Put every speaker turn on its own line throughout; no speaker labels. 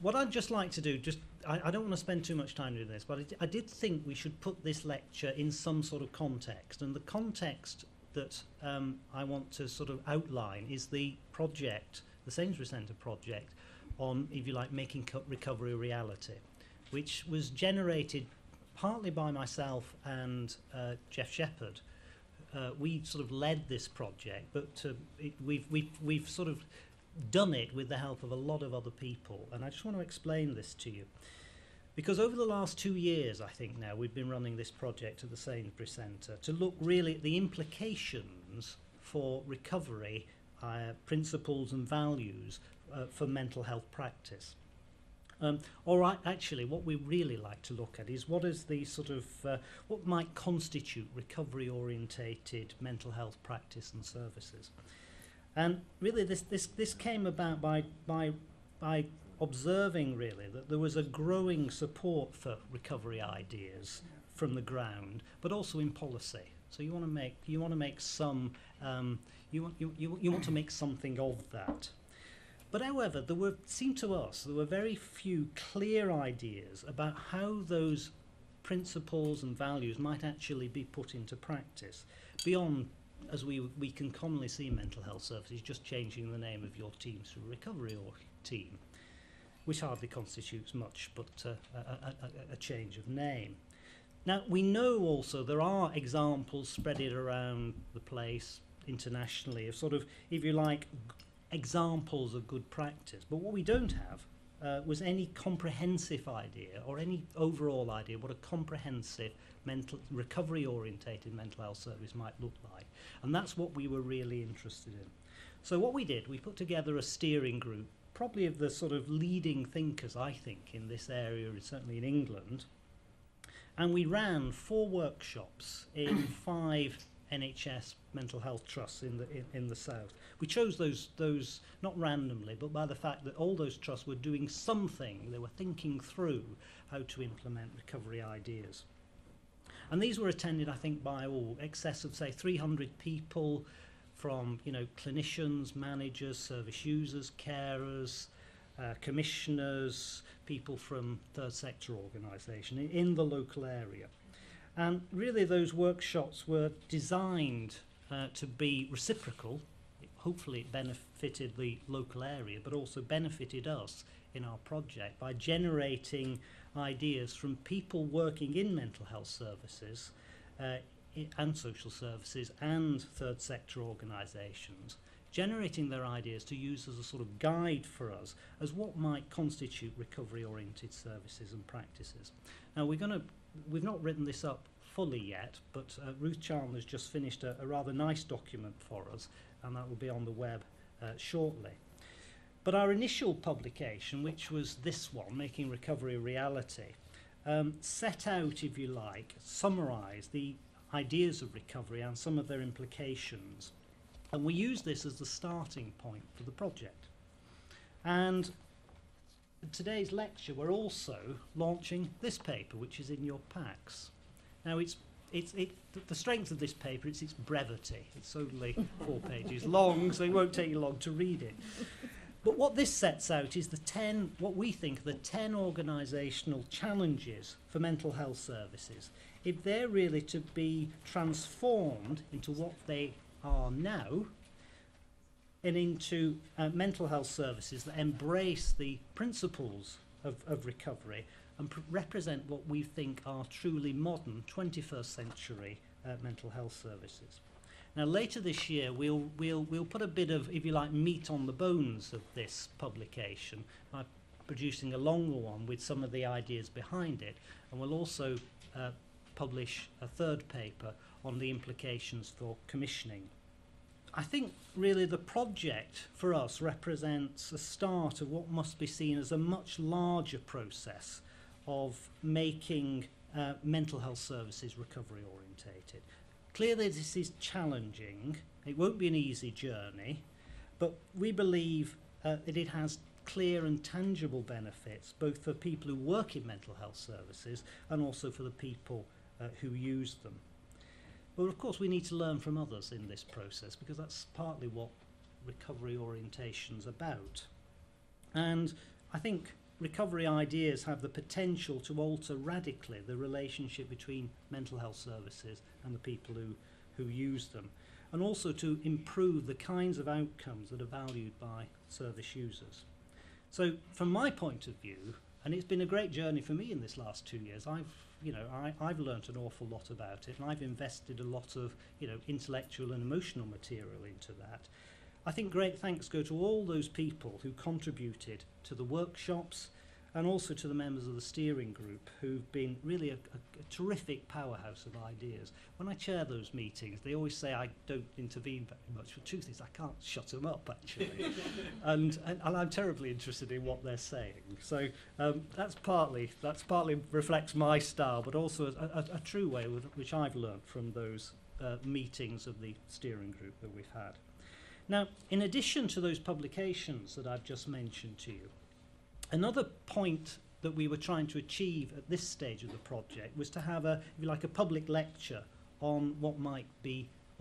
What I'd just like to do, I don't want to spend too much time doing this, but I did think we should put this lecture in some sort of context. And the context that I want to sort of outline is the project, the Sainsbury Centre project, on, if you like, making recovery a reality, which was generated partly by myself and Jeff Shepherd. We sort of led this project, but we've sort of done it with the help of a lot of other people, and I just want to explain this to you. Because over the last 2 years, I think now, we've been running this project at the Sainsbury Centre to look really at the implications for recovery, principles and values for mental health practice. All right, actually, what we really like to look at is what is the sort of, what might constitute recovery-orientated mental health practice and services. And really this came about by observing really that there was a growing support for recovery ideas from the ground, but also in policy. So you want to make some you want to make something of that. But however, seemed to us there were very few clear ideas about how those principles and values might actually be put into practice, beyond, as we can commonly see in mental health services, just changing the name of your team to a recovery or team, which hardly constitutes much but a change of name. Now, we know also there are examples spreaded around the place internationally of sort of, if you like, examples of good practice. But what we don't have was any comprehensive idea or any overall idea what a comprehensive recovery-orientated mental health service might look like. And that's what we were really interested in. So what we did, we put together a steering group, probably of the sort of leading thinkers, I think, in this area, certainly in England. And we ran 4 workshops in 5 NHS mental health trusts in the south. We chose those not randomly, but by the fact that all those trusts were doing something. They were thinking through how to implement recovery ideas. And these were attended, I think, by excess of, say, 300 people from, clinicians, managers, service users, carers, commissioners, people from third sector organisation in the local area. And really those workshops were designed to be reciprocal. Hopefully it benefited the local area, but also benefited us in our project by generating ideas from people working in mental health services and social services and third sector organisations, generating their ideas to use as a sort of guide for us as what might constitute recovery-oriented services and practices. Now we've not written this up fully yet, but Ruth Chandler's just finished a rather nice document for us, and that will be on the web shortly. But our initial publication, which was this one, Making Recovery a Reality, set out, if you like, summarised the ideas of recovery and some of their implications. And we use this as the starting point for the project. And in today's lecture, we're also launching this paper, which is in your packs. Now, the strength of this paper is its brevity. It's only 4 pages long, so it won't take you long to read it. But what this sets out is what we think are the 10 organisational challenges for mental health services, if they're really to be transformed into what they are now, and into mental health services that embrace the principles of recovery and represent what we think are truly modern 21st century mental health services. Now later this year we'll put a bit of, if you like, meat on the bones of this publication by producing a longer one with some of the ideas behind it, and we'll also publish a third paper on the implications for commissioning. I think really the project for us represents a start of what must be seen as a much larger process of making mental health services recovery orientated. Clearly this is challenging. It won't be an easy journey, but we believe that it has clear and tangible benefits both for people who work in mental health services and also for the people who use them. But of course we need to learn from others in this process, because that's partly what recovery orientation's about. And I think recovery ideas have the potential to alter radically the relationship between mental health services and the people who use them, and also to improve the kinds of outcomes that are valued by service users. So from my point of view, and it's been a great journey for me in this last 2 years, I've learnt an awful lot about it, and I've invested a lot of intellectual and emotional material into that. I think great thanks go to all those people who contributed to the workshops and also to the members of the steering group who've been really a terrific powerhouse of ideas. When I chair those meetings, they always say I don't intervene very much. The truth is I can't shut them up, actually. and I'm terribly interested in what they're saying. So that's partly reflects my style, but also a true way which I've learnt from those meetings of the steering group that we've had. Now, in addition to those publications that I've just mentioned to you, another point that we were trying to achieve at this stage of the project was to have a public lecture on what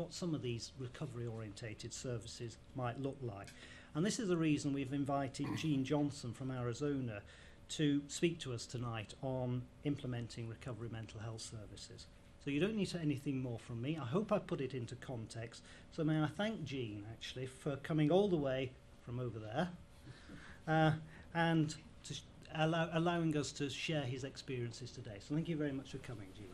some of these recovery-orientated services might look like. And this is the reason we've invited Jean Johnson from Arizona to speak to us tonight on implementing recovery mental health services. So you don't need anything more from me. I hope I put it into context. So may I thank Jean, actually, for coming all the way from over there and allowing us to share his experiences today. So thank you very much for coming, Jean.